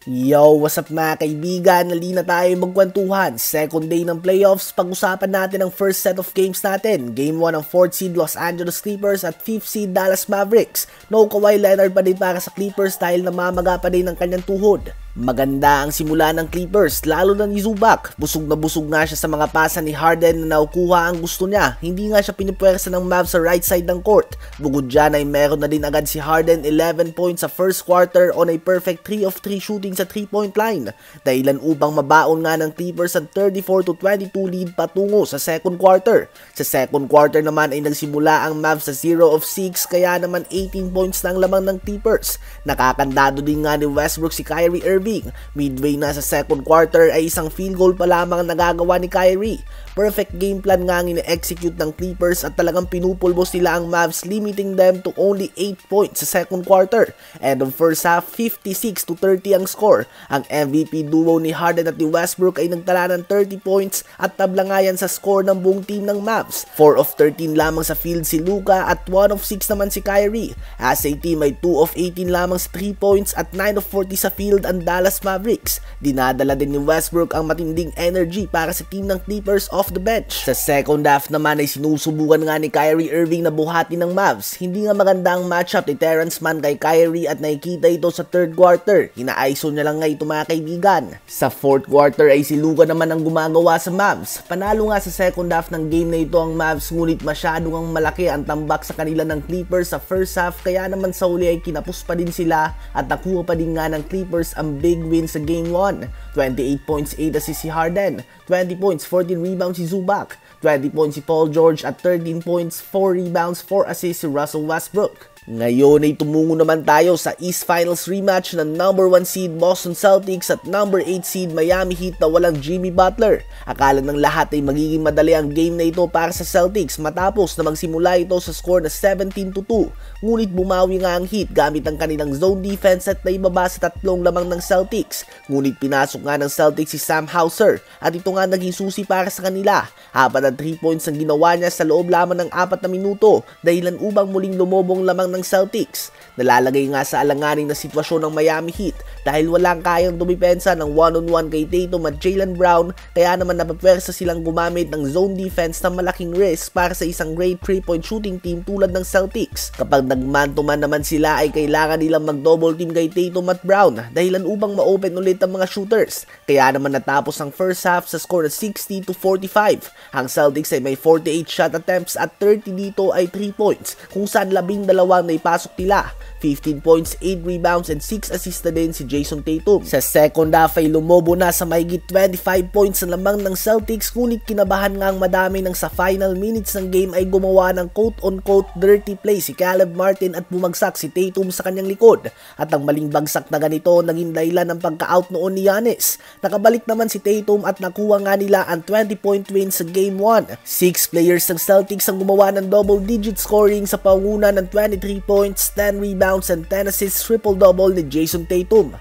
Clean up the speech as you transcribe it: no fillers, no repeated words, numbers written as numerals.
Yo, what's up mga kaibigan? Nali na tayo magkwentuhan. Second day ng playoffs, pag-usapan natin ang first set of games natin. Game 1 ng 4th seed Los Angeles Clippers at 5th seed Dallas Mavericks. No Kawhi Leonard pa din para sa Clippers dahil namamaga pa din ang kanyang tuhod. Maganda ang simula ng Clippers, lalo na ni Zubac. Busog na busog nga siya sa mga pasa ni Harden na naukuha ang gusto niya. Hindi nga siya pinupwersa ng Mavs sa right side ng court. Bukod dyan ay meron na din agad si Harden 11 points sa first quarter on a perfect 3 of 3 shooting sa 3-point line. Dahilan upang mabaon nga ng Clippers ang 34-22 lead patungo sa second quarter. Sa second quarter naman ay nagsimula ang Mavs sa 0 of 6 kaya naman 18 points na ang lamang ng Clippers. Nakakandado din nga ni Westbrook si Kyrie Irving. Midway na sa second quarter ay isang field goal pa lamang ang nagagawa ni Kyrie. Perfect game plan nga ang ine-execute ng Clippers at talagang pinupulbos nila ang Mavs, limiting them to only 8 points sa second quarter. And of first half, 56-30 ang score. Ang MVP duo ni Harden at ni Westbrook ay nagtala ng 30 points at tabla nga yan sa score ng buong team ng Mavs. 4 of 13 lamang sa field si Luka at 1 of 6 naman si Kyrie. As a team ay 2 of 18 lamang sa 3 points at 9 of 40 sa field ang Dallas Mavericks. Dinadala din ni Westbrook ang matinding energy para sa team ng Clippers off the bench. Sa second half naman ay sinusubukan nga ni Kyrie Irving na buhati ng Mavs. Hindi nga maganda ang matchup ni Terrence Mann kay Kyrie at nakikita ito sa third quarter. Ina-ISO niya lang nga ito mga kaibigan. Sa fourth quarter ay si Luka naman ang gumagawa sa Mavs. Panalo nga sa second half ng game na ito ang Mavs, ngunit masyadong ang malaki ang tambak sa kanila ng Clippers sa first half kaya naman sa uli ay kinapos pa din sila at nakuha pa din nga ng Clippers ang big win sa game 1. 28 points, 8 assists si Harden, 20 points, 14 rebounds si Zubac, 20 points si Paul George at 13 points, 4 rebounds, 4 assists si Russell Westbrook. Ngayon ay tumungo naman tayo sa East Finals rematch ng number 1 seed Boston Celtics at number 8 seed Miami Heat na walang Jimmy Butler. Akala ng lahat ay magiging madali ang game na ito para sa Celtics matapos na magsimula ito sa score na 17-2. Ngunit bumawi nga ang Heat gamit ang kanilang zone defense at naibaba sa tatlong lamang ng Celtics. Ngunit pinasok nga ng Celtics si Sam Hauser at ito nga naging susi para sa kanila. 4 at 3 points ang ginawa niya sa loob lamang ng 4 na minuto dahilan upang muling lumobong lamang ng Celtics. Nalalagay nga sa alanganin na sitwasyon ng Miami Heat dahil walang kayang dumipensa ng one-on-one kay Tatum at Jaylen Brown kaya naman napapwersa silang gumamit ng zone defense na malaking risk para sa isang great 3-point shooting team tulad ng Celtics. Kapag nag-man-to-man naman sila ay kailangan nilang mag-double team kay Tatum at Brown dahilan upang ma-open ulit ang mga shooters. Kaya naman natapos ang first half sa score na 60-45. Ang Celtics ay may 48 shot attempts at 30 dito ay 3 points kung saan 12 na ipasok nila. 15 points, 8 rebounds and 6 assists na din si Jason Tatum. Sa second half ay lumobo na sa mahigit 25 points na lamang ng Celtics, ngunit kinabahan nga ang madami nang sa final minutes ng game ay gumawa ng quote-on-quote dirty play si Caleb Martin at bumagsak si Tatum sa kanyang likod. At ang maling bagsak na ganito naging dahilan ng pagka-out noon ni Giannis. Nakabalik naman si Tatum at nakuha nga nila ang 20-point win sa game 1. 6 players ng Celtics ang gumawa ng double-digit scoring sa panguna ng 23 points, 10 rebounds and 10 assists, triple-double ni Jason Tatum.